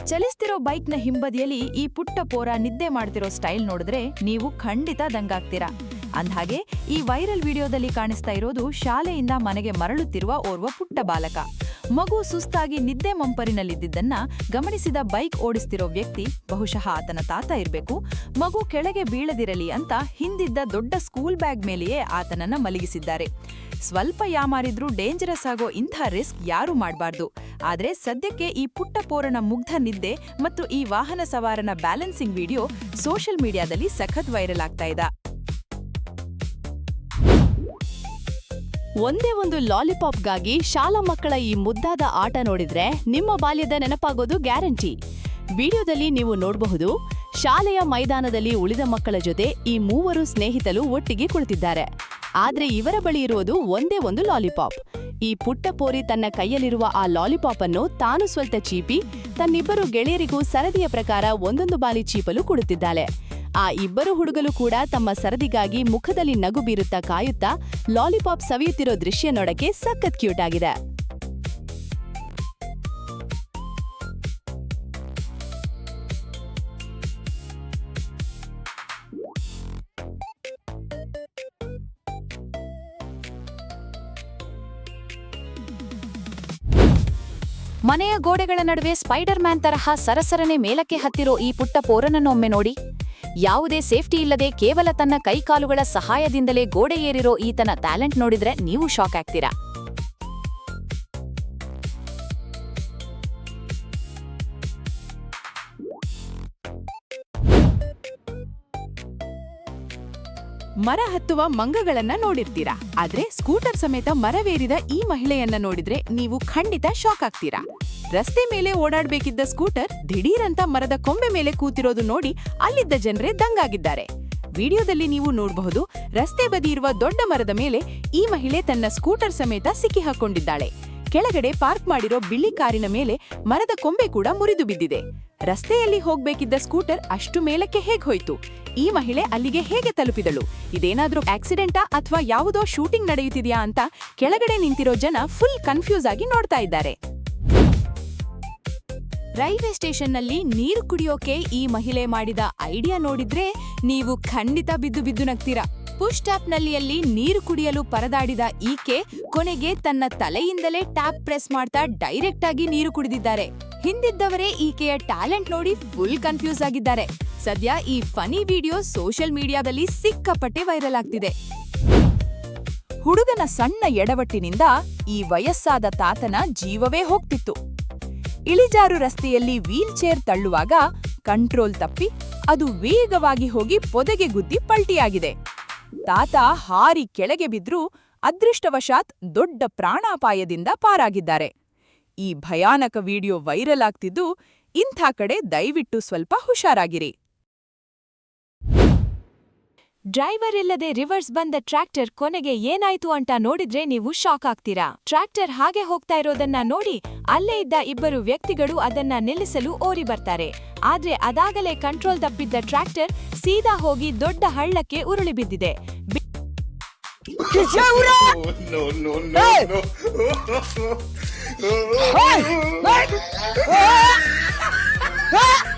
ಚಲಿಸ್ತಿರೋ ಬೈಕ್ನ ಹಿಂಬದಿಯಲ್ಲಿ ಈ ಪುಟ್ಟ ಪೋರ ನಿದ್ದೆ ಮಾಡ್ತಿರೋ ಸ್ಟೈಲ್ ನೋಡಿದ್ರೆ ನೀವು ಖಂಡಿತ ದಂಗಾಗ್ತೀರಾ. ಅಂದ್ಹಾಗೆ ಈ ವೈರಲ್ ವಿಡಿಯೋದಲ್ಲಿ ಕಾಣಿಸ್ತಾ ಇರೋದು ಶಾಲೆಯಿಂದ ಮನೆಗೆ ಮರಳುತ್ತಿರುವ ಓರ್ವ ಪುಟ್ಟ ಬಾಲಕ. ಮಗು ಸುಸ್ತಾಗಿ ನಿದ್ದೆ ಮಂಪರಿನಲ್ಲಿದ್ದನ್ನ ಗಮನಿಸಿದ ಬೈಕ್ ಓಡಿಸ್ತಿರೋ ವ್ಯಕ್ತಿ ಬಹುಶಃ ಆತನ ತಾತ ಇರಬೇಕು. ಮಗು ಕೆಳಗೆ ಬೀಳದಿರಲಿ ಅಂತ ಹಿಂದಿದ್ದ ದೊಡ್ಡ ಸ್ಕೂಲ್ ಬ್ಯಾಗ್ ಮೇಲೆಯೇ ಆತನನ್ನ ಮಲಗಿಸಿದ್ದಾರೆ. ಸ್ವಲ್ಪ ಯಾಮಾರಿದ್ರೂ ಡೇಂಜರಸ್ ಆಗೋ ಇಂಥ ರಿಸ್ಕ್ ಯಾರೂ ಮಾಡಬಾರ್ದು. ಆದ್ರೆ ಸದ್ಯಕ್ಕೆ ಈ ಪುಟ್ಟ ಪೋರನ ಮುಗ್ಧ ನಿದ್ದೆ ಮತ್ತು ಈ ವಾಹನ ಸವಾರನ ಬ್ಯಾಲೆನ್ಸಿಂಗ್ ವಿಡಿಯೋ ಸೋಷಿಯಲ್ ಮೀಡಿಯಾದಲ್ಲಿ ಸಖತ್ ವೈರಲ್ ಆಗ್ತಾ ಇದೆ. ಒಂದೇ ಒಂದು ಲಾಲಿಪಾಪ್ಗಾಗಿ ಶಾಲಾ ಮಕ್ಕಳ ಈ ಮುದ್ದಾದ ಆಟ ನೋಡಿದ್ರೆ ನಿಮ್ಮ ಬಾಲ್ಯದ ನೆನಪಾಗೋದು ಗ್ಯಾರಂಟಿ. ವಿಡಿಯೋದಲ್ಲಿ ನೀವು ನೋಡಬಹುದು, ಶಾಲೆಯ ಮೈದಾನದಲ್ಲಿ ಉಳಿದ ಮಕ್ಕಳ ಜೊತೆ ಈ ಮೂವರು ಸ್ನೇಹಿತರು ಒಟ್ಟಿಗೆ ಕುಳಿತಿದ್ದಾರೆ. ಆದ್ರೆ ಇವರ ಬಳಿ ಇರುವುದು ಒಂದೇ ಒಂದು ಲಾಲಿಪಾಪ್. ಈ ಪುಟ್ಟ ಪೋರಿ ತನ್ನ ಕೈಯಲ್ಲಿರುವ ಆ ಲಾಲಿಪಾಪ್ ಅನ್ನು ತಾನು ಸ್ವಲ್ಪ ಚೀಪಿ ತನ್ನಿಬ್ಬರು ಗೆಳೆಯರಿಗೂ ಸರದಿಯ ಪ್ರಕಾರ ಒಂದೊಂದು ಬಾಲಿ ಚೀಪಲು ಕೊಡುತ್ತಿದ್ದಾಳೆ. ಆ ಇಬ್ಬರು ಹುಡುಗರು ಕೂಡ ತಮ್ಮ ಸರದಿಗಾಗಿ ಮುಖದಲ್ಲಿ ನಗು ಬೀರುತ್ತಾ ಕಾಯುತ್ತಾ ಲಾಲಿಪಾಪ್ ಸವಿಯುತ್ತಿರೋ ದೃಶ್ಯ ನೋಡಕ್ಕೆ ಸಖತ್ ಕ್ಯೂಟ್ ಆಗಿದೆ. ಮನೆಯ ಗೋಡೆಗಳ ನಡುವೆ ಸ್ಪೈಡರ್ ಮ್ಯಾನ್ ತರಹ ಸರಸರನೆ ಮೇಲಕ್ಕೆ ಹತ್ತಿರೋ ಈ ಪುಟ್ಟ ಪೋರನನ್ನೊಮ್ಮೆ ನೋಡಿ. ಯಾವುದೇ ಸೇಫ್ಟಿ ಇಲ್ಲದೆ ಕೇವಲ ತನ್ನ ಕೈಕಾಲುಗಳ ಸಹಾಯದಿಂದಲೇ ಗೋಡೆ ಏರಿರೋ ಈತನ ಟ್ಯಾಲೆಂಟ್ ನೋಡಿದ್ರೆ ನೀವು ಶಾಕ್ ಆಗ್ತೀರಾ. ಮರ ಹತ್ತುವ ಮಂಗಗಳನ್ನ ನೋಡಿರ್ತೀರಾ, ಆದ್ರೆ ಸ್ಕೂಟರ್ ಸಮೇತ ಮರವೇರಿದ ಈ ಮಹಿಳೆಯನ್ನ ನೋಡಿದ್ರೆ ನೀವು ಖಂಡಿತ ಶಾಕ್ ಆಗ್ತೀರಾ. ರಸ್ತೆ ಮೇಲೆ ಓಡಾಡ್ಬೇಕಿದ್ದ ಸ್ಕೂಟರ್ ದಿಢೀರಂತ ಮರದ ಕೊಂಬೆ ಮೇಲೆ ಕೂತಿರೋದು ನೋಡಿ ಅಲ್ಲಿದ್ದ ಜನರೇ ದಂಗಾಗಿದ್ದಾರೆ. ವಿಡಿಯೋದಲ್ಲಿ ನೀವು ನೋಡಬಹುದು, ರಸ್ತೆ ಬದಿ ಇರುವ ದೊಡ್ಡ ಮರದ ಮೇಲೆ ಈ ಮಹಿಳೆ ತನ್ನ ಸ್ಕೂಟರ್ ಸಮೇತ ಸಿಕ್ಕಿ ಹಾಕೊಂಡಿದ್ದಾಳೆ. ಕೆಳಗಡೆ ಪಾರ್ಕ್ ಮಾಡಿರೋ ಬಿಳಿ ಕಾರಿನ ಮೇಲೆ ಮರದ ಕೊಂಬೆ ಕೂಡ ಮುರಿದು ಬಿದ್ದಿದೆ. ರಸ್ತೆಯಲ್ಲಿ ಹೋಗ್ಬೇಕಿದ್ದ ಸ್ಕೂಟರ್ ಅಷ್ಟು ಮೇಲಕ್ಕೆ ಹೇಗ್ ಹೋಯ್ತು? ಈ ಮಹಿಳೆ ಅಲ್ಲಿಗೆ ಹೇಗೆ ತಲುಪಿದಳು? ಇದೇನಾದ್ರೂ ಆಕ್ಸಿಡೆಂಟಾ ಅಥವಾ ಯಾವುದೋ ಶೂಟಿಂಗ್ ನಡೆಯುತ್ತಿದೆಯಾ ಅಂತ ಕೆಳಗಡೆ ನಿಂತಿರೋ ಜನ ಫುಲ್ ಕನ್ಫ್ಯೂಸ್ ಆಗಿ ನೋಡ್ತಾ ಇದ್ದಾರೆ. ರೈಲ್ವೆ ಸ್ಟೇಷನ್ನಲ್ಲಿ ನೀರು ಕುಡಿಯೋಕೆ ಈ ಮಹಿಳೆ ಮಾಡಿದ ಐಡಿಯಾ ನೋಡಿದ್ರೆ ನೀವು ಖಂಡಿತ ಬಿದ್ದು ನಗ್ತೀರಾ. ಪುಷ್ ಟ್ಯಾಪ್ನಲ್ಲಿ ನೀರು ಕುಡಿಯಲು ಪರದಾಡಿದ ಈಕೆ ಕೊನೆಗೆ ತನ್ನ ತಲೆಯಿಂದಲೇ ಟ್ಯಾಪ್ ಪ್ರೆಸ್ ಮಾಡ್ತಾ ಡೈರೆಕ್ಟ್ ಆಗಿ ನೀರು ಕುಡಿದಿದ್ದಾರೆ. ಹಿಂದಿದ್ದವರೇ ಈಕೆಯ ಟ್ಯಾಲೆಂಟ್ ನೋಡಿ ಫುಲ್ ಕನ್ಫ್ಯೂಸ್ ಆಗಿದ್ದಾರೆ. ಸದ್ಯ ಈ ಫನಿ ವಿಡಿಯೋ ಸೋಷಿಯಲ್ ಮೀಡಿಯಾದಲ್ಲಿ ಸಿಕ್ಕಾಪಟ್ಟೆ ವೈರಲ್ ಆಗ್ತಿದೆ. ಹುಡುಗನ ಸಣ್ಣ ಎಡವಟ್ಟಿನಿಂದ ಈ ವಯಸ್ಸಾದ ತಾತನ ಜೀವವೇ ಹೋಗ್ತಿತ್ತು. ಇಳಿಜಾರು ರಸ್ತೆಯಲ್ಲಿ ವೀಲ್ ಚೇರ್ ತಳ್ಳುವಾಗ ಕಂಟ್ರೋಲ್ ತಪ್ಪಿ ಅದು ವೇಗವಾಗಿ ಹೋಗಿ ಪೊದೆಗೆ ಗುದ್ದಿ ಪಲ್ಟಿಯಾಗಿದೆ. ತಾತ ಹಾರಿ ಕೆಳಗೆ ಬಿದ್ರೂ ಅದೃಷ್ಟವಶಾತ್ ದೊಡ್ಡ ಪ್ರಾಣಾಪಾಯದಿಂದ ಪಾರಾಗಿದ್ದಾರೆ. ಈ ಭಯಾನಕ ವಿಡಿಯೋ ವೈರಲ್ ಆಗ್ತಿದ್ದು, ಇಂಥ ಕಡೆ ದಯವಿಟ್ಟು ಸ್ವಲ್ಪ ಹುಷಾರಾಗಿರಿ. ಡ್ರೈವರ್ ಇಲ್ಲದೆ ರಿವರ್ಸ್ ಬಂದ ಟ್ರ್ಯಾಕ್ಟರ್ ಕೊನೆಗೆ ಏನಾಯ್ತು ಅಂತ ನೋಡಿದ್ರೆ ನೀವು ಶಾಕ್ ಆಗ್ತೀರಾ. ಟ್ರ್ಯಾಕ್ಟರ್ ಹಾಗೆ ಹೋಗ್ತಾ ಇರೋದನ್ನ ನೋಡಿ ಅಲ್ಲೇ ಇದ್ದ ಇಬ್ಬರು ವ್ಯಕ್ತಿಗಳು ಅದನ್ನ ನಿಲ್ಲಿಸಲು ಓಡಿ ಬರ್ತಾರೆ. ಆದ್ರೆ ಅದಾಗಲೇ ಕಂಟ್ರೋಲ್ ತಪ್ಪಿದ್ದ ಟ್ರ್ಯಾಕ್ಟರ್ ಸೀದಾ ಹೋಗಿ ದೊಡ್ಡ ಹಳ್ಳಕ್ಕೆ ಉರುಳಿ ಬಿದ್ದಿದೆ. No.